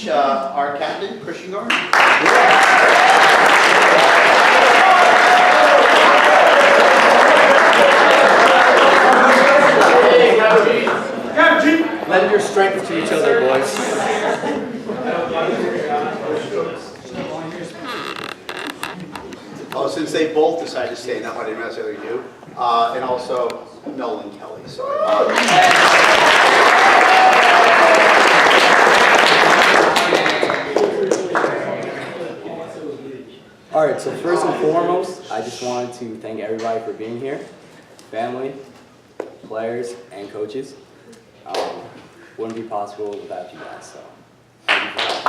our captain, Christian Garner. Lend your strength to each other, boys. Oh, since they both decided to stay, not what I didn't necessarily do, and also Nolan Kelly. So All right, so first and foremost, I just wanted to thank everybody for being here, family, players, and coaches. Wouldn't be possible without you guys, so thank you for that.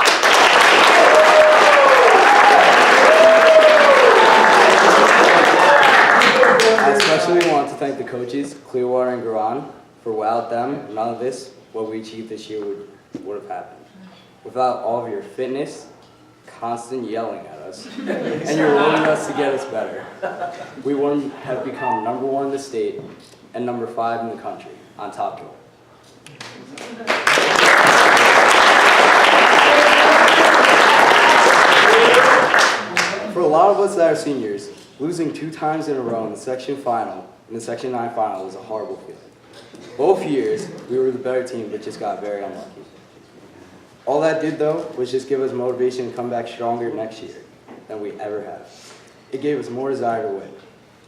I especially want to thank the coaches, Clearwater and Garan, for without them, none of this, what we achieved this year would have happened. Without all of your fitness, constant yelling at us, and your willingness to get us better, we wouldn't have become #1 in the state and #5 in the country on Top Goal. For a lot of us that are seniors, losing 2 times in a row in the section final, in the section 9 final, was a horrible feeling. Both years, we were the better team, but just got very unlucky. All that did, though, was just give us motivation to come back stronger next year than we ever have. It gave us more desire to win.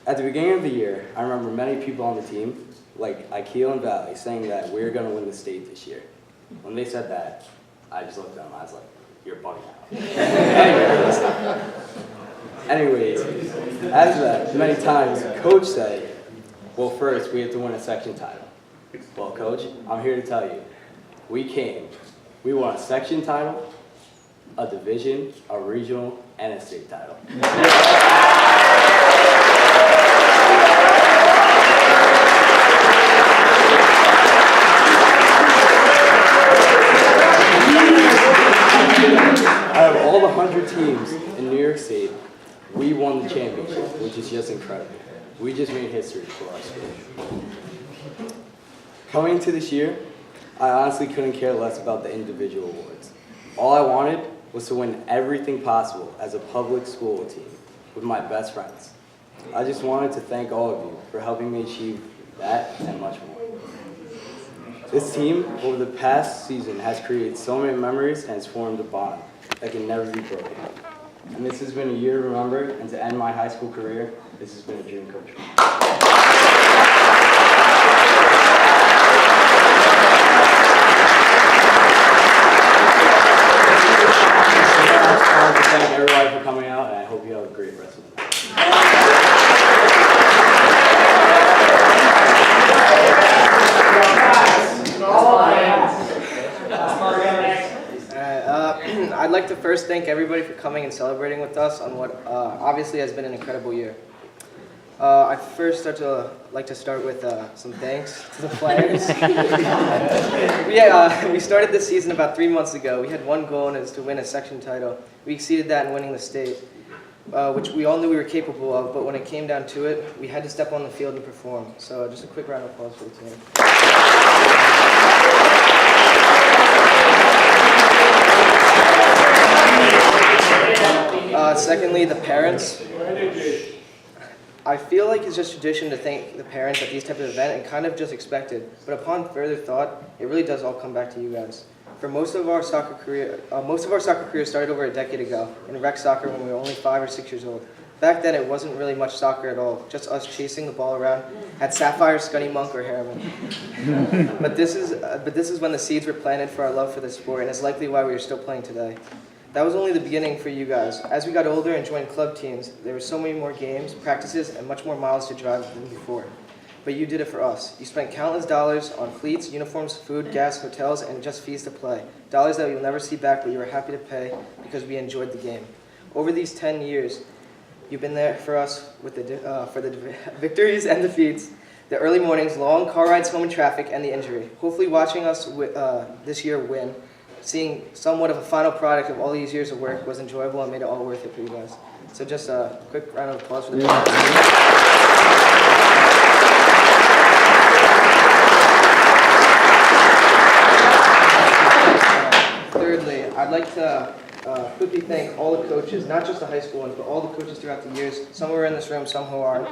At the beginning of the year, I remember many people on the team, like Akil and Valley, saying that we were going to win the state this year. When they said that, I just looked at them, I was like, you're bugging out. Anyways, as that, many times, Coach said, well, first, we have to win a section title. Well, Coach, I'm here to tell you, we came. We won a section title, a division, a regional, and a state title. Out of all the 100 teams in New York State, we won the championship, which is just incredible. We just made history for our school. Coming into this year, I honestly couldn't care less about the individual awards. All I wanted was to win everything possible as a public school team with my best friends. I just wanted to thank all of you for helping me achieve that and much more. This team, over the past season, has created so many memories and has formed a bond that can never be broken. And this has been a year to remember, and to end my high school career, this has been a dream come true. I want to thank everybody for coming out, and I hope you have a great rest of the night. I'd like to first thank everybody for coming and celebrating with us on what obviously has been an incredible year. I first like to start with some thanks to the players. We started this season about 3 months ago. We had one goal, and it was to win a section title. We exceeded that in winning the state, which we all knew we were capable of, but when it came down to it, we had to step on the field and perform. So just a quick round of applause for the team. Secondly, the parents. I feel like it's just tradition to thank the parents at these types of events and kind of just expected. But upon further thought, it really does all come back to you guys. For most of our soccer career started over a decade ago in rec soccer when we were only 5 or 6 years old. Back then, it wasn't really much soccer at all, just us chasing the ball around at Sapphire, Scunny Monk, or Harriman. But this is when the seeds were planted for our love for the sport, and it's likely why we are still playing today. That was only the beginning for you guys. As we got older and joined club teams, there were so many more games, practices, and much more miles to drive than before. But you did it for us. You spent countless dollars on cleats, uniforms, food, gas, hotels, and just fees to play. Dollars that you'll never see back, but you were happy to pay because we enjoyed the game. Over these 10 years, you've been there for us with for the victories and defeats, the early mornings, long car rides home in traffic, and the injury. Hopefully watching us this year win, seeing somewhat of a final product of all these years of work was enjoyable and made it all worth it for you guys. So just a quick round of applause for the players. Thirdly, I'd like to quickly thank all the coaches, not just the high school ones, but all the coaches throughout the years. Some who are in this room, some who aren't.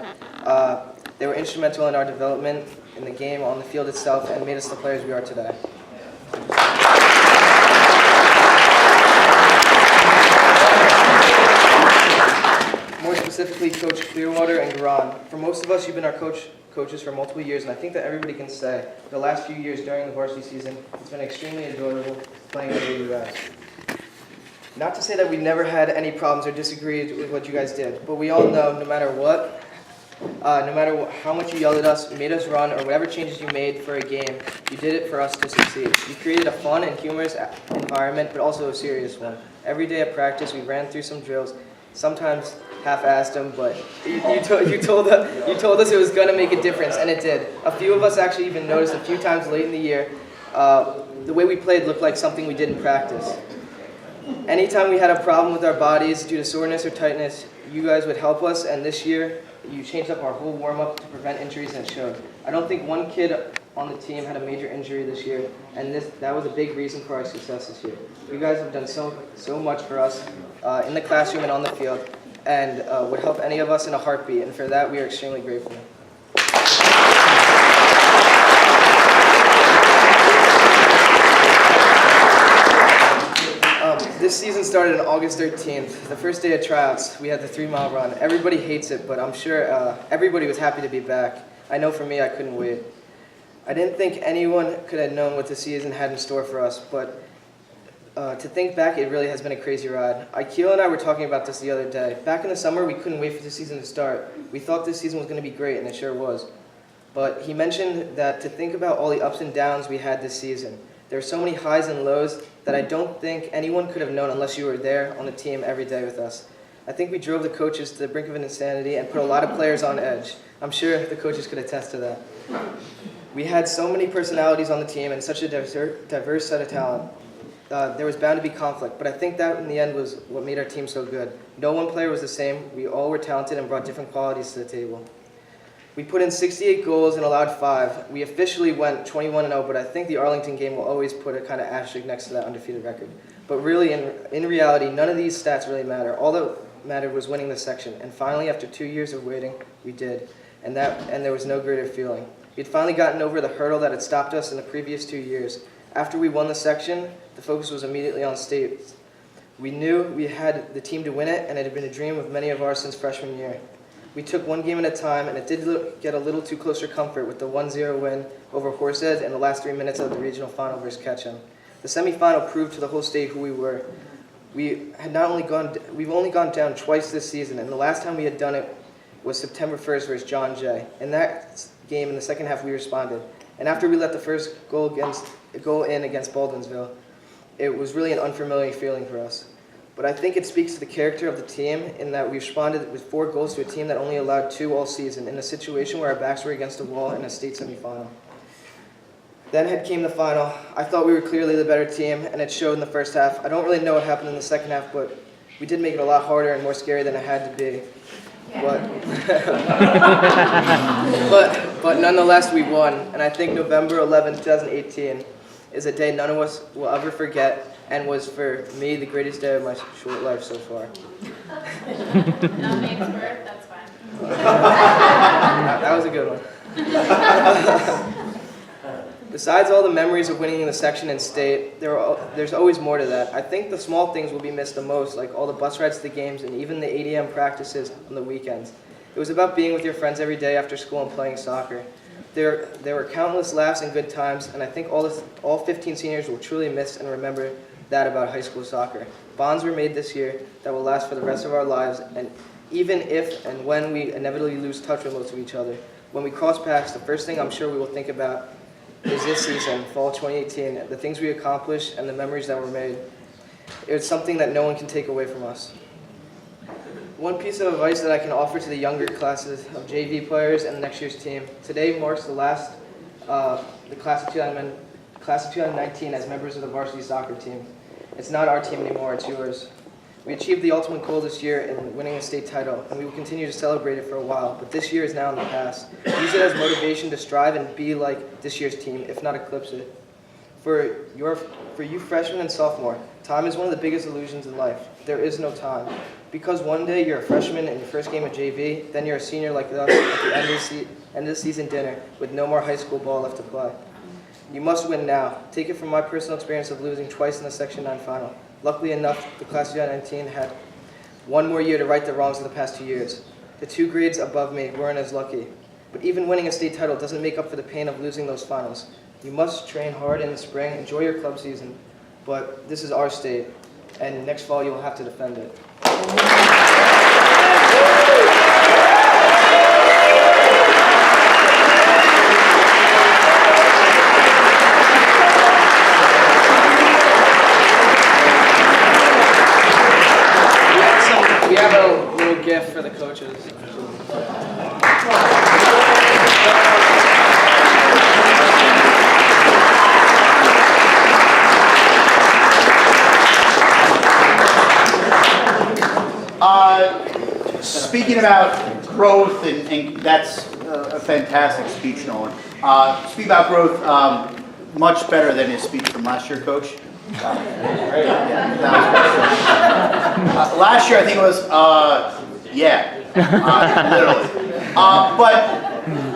They were instrumental in our development in the game, on the field itself, and made us the players we are today. More specifically, Coach Clearwater and Garan. For most of us, you've been our coaches for multiple years, and I think that everybody can say the last few years during the varsity season, it's been extremely enjoyable playing under you guys. Not to say that we never had any problems or disagreed with what you guys did, but we all know no matter what, how much you yelled at us, made us run, or whatever changes you made for a game, you did it for us to succeed. You created a fun and humorous environment, but also a serious one. Every day at practice, we ran through some drills, sometimes half-assed them, but you told us it was going to make a difference, and it did. A few of us actually even noticed a few times late in the year, the way we played looked like something we did in practice. Anytime we had a problem with our bodies due to soreness or tightness, you guys would help us, and this year, you changed up our whole warm-up to prevent injuries, and it showed. I don't think one kid on the team had a major injury this year, and that was a big reason for our success this year. You guys have done so much for us in the classroom and on the field, and would help any of us in a heartbeat, and for that, we are extremely grateful. This season started on August 13th, the first day of tryouts. We had the 3-mile run. Everybody hates it, but I'm sure everybody was happy to be back. I know for me, I couldn't wait. I didn't think anyone could have known what the season had in store for us, but to think back, it really has been a crazy ride. Akil and I were talking about this the other day. Back in the summer, we couldn't wait for the season to start. We thought this season was going to be great, and it sure was. But he mentioned that to think about all the ups and downs we had this season. There were so many highs and lows that I don't think anyone could have known unless you were there on the team every day with us. I think we drove the coaches to the brink of insanity and put a lot of players on edge. I'm sure the coaches could attest to that. We had so many personalities on the team and such a diverse set of talent. There was bound to be conflict, but I think that in the end was what made our team so good. No one player was the same. We all were talented and brought different qualities to the table. We put in 68 goals and allowed 5. We officially went 21-0, but I think the Arlington game will always put a kind of asterisk next to that undefeated record. But really, in reality, none of these stats really matter. All that mattered was winning the section. And finally, after 2 years of waiting, we did. And there was no greater feeling. We had finally gotten over the hurdle that had stopped us in the previous 2 years. After we won the section, the focus was immediately on state. We knew we had the team to win it, and it had been a dream of many of ours since freshman year. We took one game at a time, and it did get a little too close for comfort with the 1-0 win over Horseheads in the last 3 minutes of the regional final versus Ketchum. The semifinal proved to the whole state who we were. We've only gone down twice this season, and the last time we had done it was September 1st versus John Jay. In that game, in the second half, we responded. And after we let the first goal in against Baldwinsville, it was really an unfamiliar feeling for us. But I think it speaks to the character of the team in that we responded with 4 goals to a team that only allowed 2 all season in a situation where our backs were against a wall in a state semifinal. Then came the final. I thought we were clearly the better team, and it showed in the first half. I don't really know what happened in the second half, but we did make it a lot harder and more scary than it had to be. But nonetheless, we won. And I think November 11, 2018 is a day none of us will ever forget, and was for me the greatest day of my short life so far. No names for it, that's fine. That was a good one. Besides all the memories of winning in the section and state, there's always more to that. I think the small things will be missed the most, like all the bus rides to the games and even the 8 a.m. practices on the weekends. It was about being with your friends every day after school and playing soccer. There were countless laughs and good times, and I think all 15 seniors will truly miss and remember that about high school soccer. Bonds were made this year that will last for the rest of our lives, and even if and when we inevitably lose touch with most of each other, when we cross paths, the first thing I'm sure we will think about is this season, fall 2018, the things we accomplished and the memories that were made. It's something that no one can take away from us. One piece of advice that I can offer to the younger classes of JV players and next year's team: today marks the last, the class of 2019 as members of the varsity soccer team. It's not our team anymore, it's yours. We achieved the ultimate goal this year in winning a state title, and we will continue to celebrate it for a while, but this year is now in the past. Use it as motivation to strive and be like this year's team, if not eclipse it. For you freshmen and sophomore, Time is one of the biggest illusions in life. There is no time. Because one day you're a freshman in your first game of JV, then you're a senior like us at the end of the season dinner with no more high school ball left to play. You must win now. Take it from my personal experience of losing twice in the Section 9 final. Luckily enough, the class of 2019 had one more year to right the wrongs of the past 2 years. The 2 grades above me weren't as lucky. But even winning a state title doesn't make up for the pain of losing those finals. You must train hard in the spring, enjoy your club season, but this is our state, and next fall you will have to defend it. We have a little gift for the coaches. Speaking about growth, and that's a fantastic speech, Nolan. Speak about growth, much better than his speech from last year, Coach. Last year, I think it was, literally. But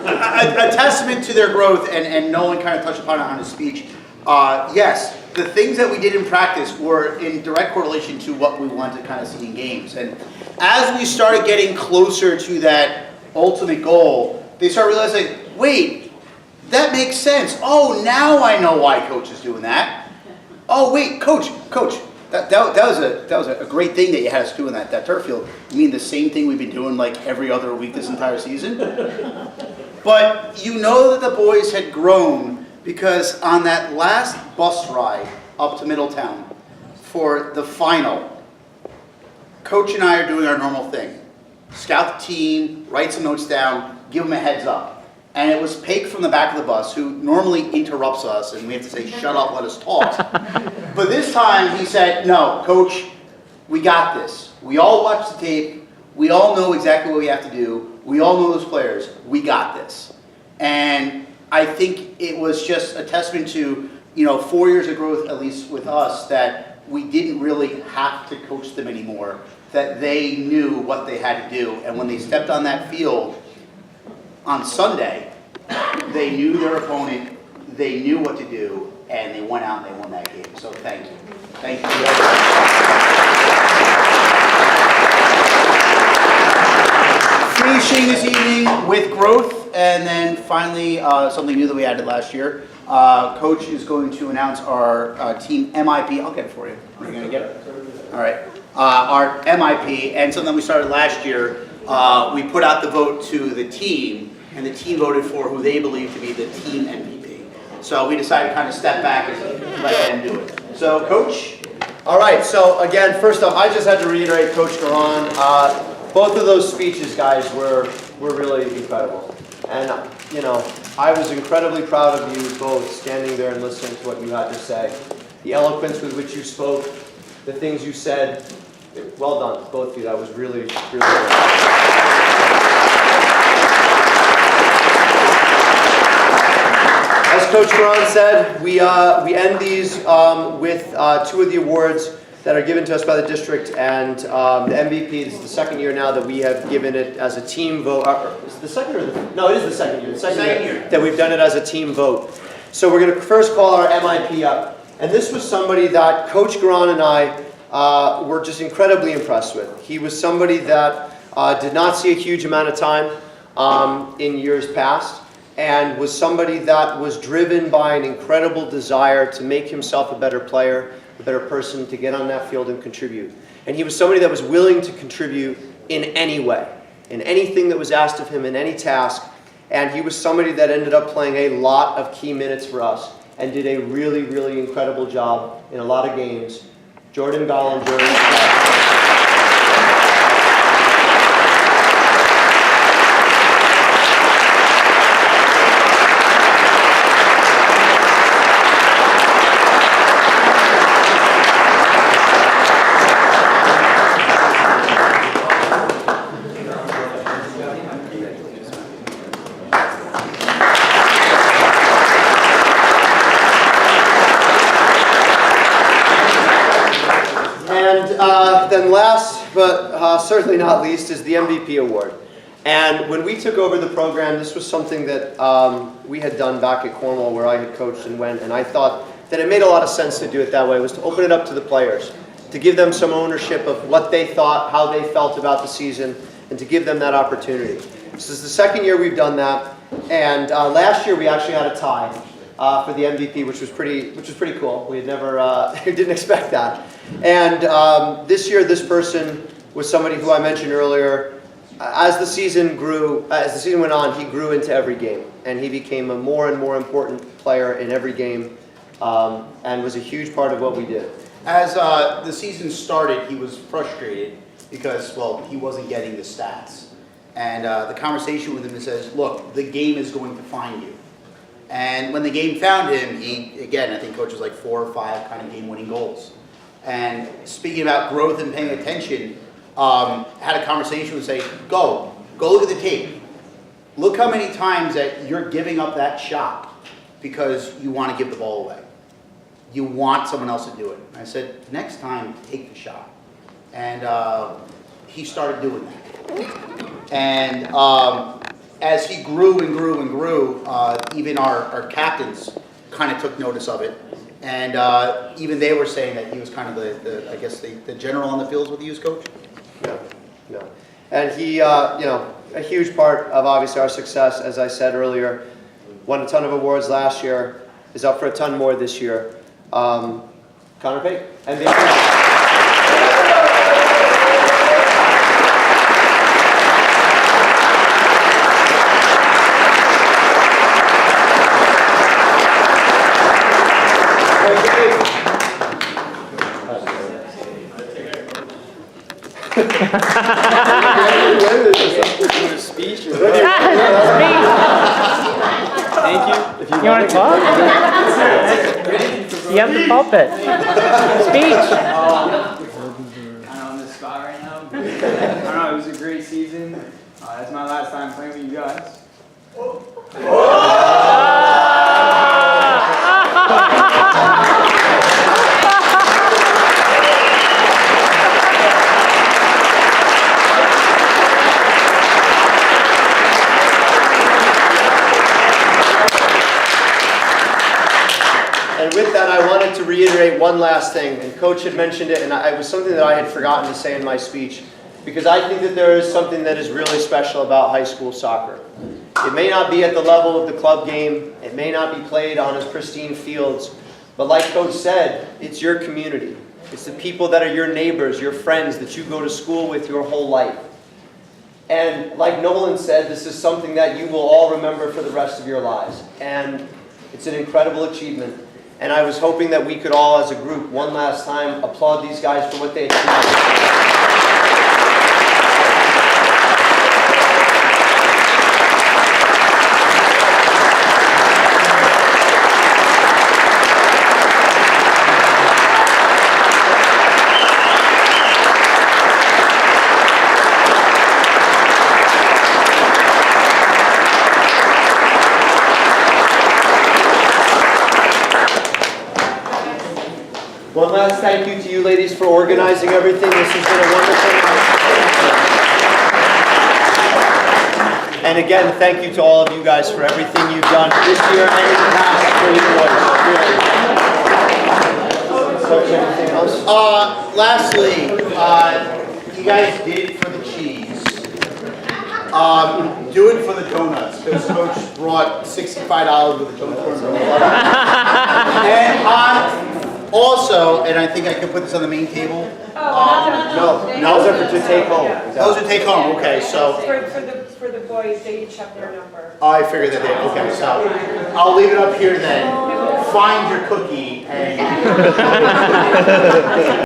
a testament to their growth, and Nolan kind of touched upon it on his speech. Yes, the things that we did in practice were in direct correlation to what we wanted to kind of see in games. And as we started getting closer to that ultimate goal, they started realizing, wait, that makes sense. Oh, now I know why Coach is doing that. Oh, wait, Coach, that was a great thing that you had us doing that turf field. You mean the same thing we've been doing like every other week this entire season? But you know that the boys had grown because on that last bus ride up to Middletown for the final, Coach and I are doing our normal thing. Scout the team, write some notes down, give them a heads up. And it was Paik from the back of the bus, who normally interrupts us, and we have to say, shut up, let us talk. But this time he said, no, Coach, we got this. We all watched the tape. We all know exactly what we have to do. We all know those players. We got this. And I think it was just a testament to, 4 years of growth, at least with us, that we didn't really have to coach them anymore, that they knew what they had to do. And when they stepped on that field on Sunday, they knew their opponent, they knew what to do, and they went out and they won that game. So thank you. Thank you. Finishing this evening with growth, and then finally something new that we added last year. Coach is going to announce our team MIP. I'll get it for you. Are you going to get it? All right. Our MIP, and something we started last year, we put out the vote to the team, and the team voted for who they believe to be the team MVP. So we decided to kind of step back and let them do it. So, Coach? All right, so again, first off, I just had to reiterate Coach Garan. Both of those speeches, guys, were really incredible. And, I was incredibly proud of you both standing there and listening to what you had to say. The eloquence with which you spoke, the things you said, well done, both of you. That was really, really good. As Coach Garan said, we end these with 2 of the awards that are given to us by the district, and the MVP, this is the second year now that we have given it as a team vote. Is it the second or no, it is the second year. The second year that we've done it as a team vote. So we're going to first call our MIP up. And this was somebody that Coach Garan and I were just incredibly impressed with. He was somebody that did not see a huge amount of time in years past, and was somebody that was driven by an incredible desire to make himself a better player, a better person, to get on that field and contribute. And he was somebody that was willing to contribute in any way, in anything that was asked of him, in any task. And he was somebody that ended up playing a lot of key minutes for us and did a really, really incredible job in a lot of games. Jordan Gollinger. And then last, but certainly not least, is the MVP award. And when we took over the program, this was something that we had done back at Cornwall, where I had coached and went, and I thought that it made a lot of sense to do it that way, was to open it up to the players, to give them some ownership of what they thought, how they felt about the season, and to give them that opportunity. This is the second year we've done that, and last year we actually had a tie for the MVP, which was pretty cool. We had never, didn't expect that. And this year, this person was somebody who I mentioned earlier. As the season went on, he grew into every game, and he became a more and more important player in every game, and was a huge part of what we did. As the season started, he was frustrated because, well, he wasn't getting the stats. And the conversation with him says, look, the game is going to find you. And when the game found him, he, again, I think coach was like 4 or 5 kind of game-winning goals. And speaking about growth and paying attention, had a conversation and say, go look at the tape. Look how many times that you're giving up that shot because you want to give the ball away. You want someone else to do it. And I said, next time, take the shot. And he started doing that. And as he grew and grew and grew, even our captains kind of took notice of it. And even they were saying that he was kind of the general on the field with the youth coach. No. And he, a huge part of obviously our success, as I said earlier, won a ton of awards last year, is up for a ton more this year. Connor Pate, MVP. Speech. Thank you. You want to talk? You have the pulpit. Speech. Kind of on the spot right now. But, I don't know. It was a great season. That's my last time playing with you guys. And with that, I wanted to reiterate one last thing, and Coach had mentioned it, and it was something that I had forgotten to say in my speech, because I think that there is something that is really special about high school soccer. It may not be at the level of the club game, it may not be played on as pristine fields, but like Coach said, it's your community. It's the people that are your neighbors, your friends that you go to school with your whole life. And like Nolan said, this is something that you will all remember for the rest of your lives. And it's an incredible achievement. And I was hoping that we could all, as a group, one last time, applaud these guys for what they achieved. One last thank you to you ladies for organizing everything. This has been a wonderful night. And again, thank you to all of you guys for everything you've done this year and in the past for you boys. Coach, anything else? Lastly, you guys did it for the cheese. Do it for the donuts, because Coach brought $65 worth of donuts. And also, and I think I can put this on the main table. No, those are to take home. Those are take home, okay, so. For the boys, they each have their number. I figured that they, okay, so I'll leave it up here then. Find your cookie and.